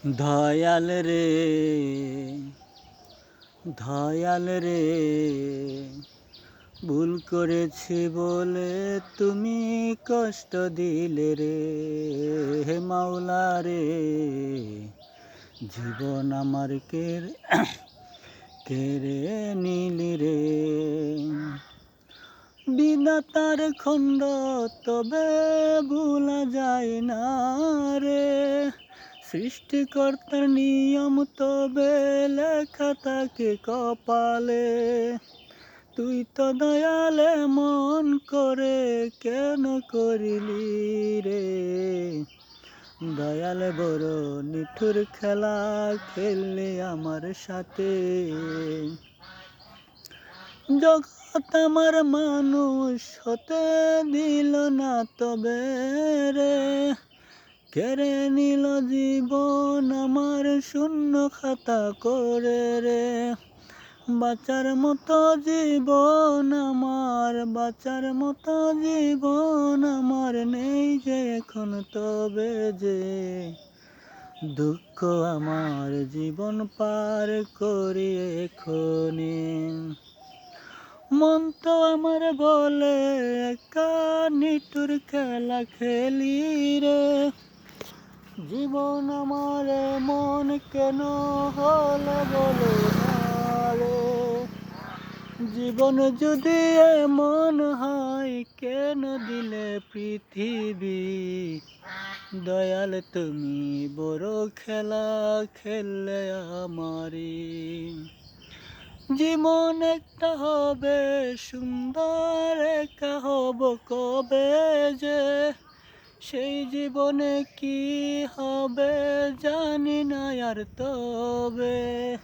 দয়াল রে, দয়াল রে, ভুল করেছি বলে তুমি কষ্ট দিলে রে। হে মাওলা রে, জীবন আমার কেড়ে নিলি রে। বিধাতার খণ্ড তবে ভুলা যায় না রে, সৃষ্টিকর্তার নিয়ম তবে লেখা থাকে কপালে। তুই তো দয়ালে মন করে কেন করিলি রে। দয়ালে বড় নিঠুর খেলা খেললি আমার সাথে। জগৎ আমার মানুষ হতে দিল না তবে রে, কেড়ে নিল জীবন আমার শূন্য খাতা করে রে। বাঁচার মতো জীবন আমার, বাঁচার মতো জীবন আমার নেই যে এখন তবে যে। দুঃখ আমার জীবন পার করি এখনি। মন তো আমার বলে একা নিঠুর খেলা খেলি রে। জীবন আমার মন কেন হলো বলো না রে। জীবন যদি এমন হয় কেন দিলে পৃথিবী। দয়াল তুমি বড় খেলা খেললে আমারি। জীবন একটা হবে সুন্দর, একা হব কবে যে। সেই জীবনে কি হবে জানি না আর তবে।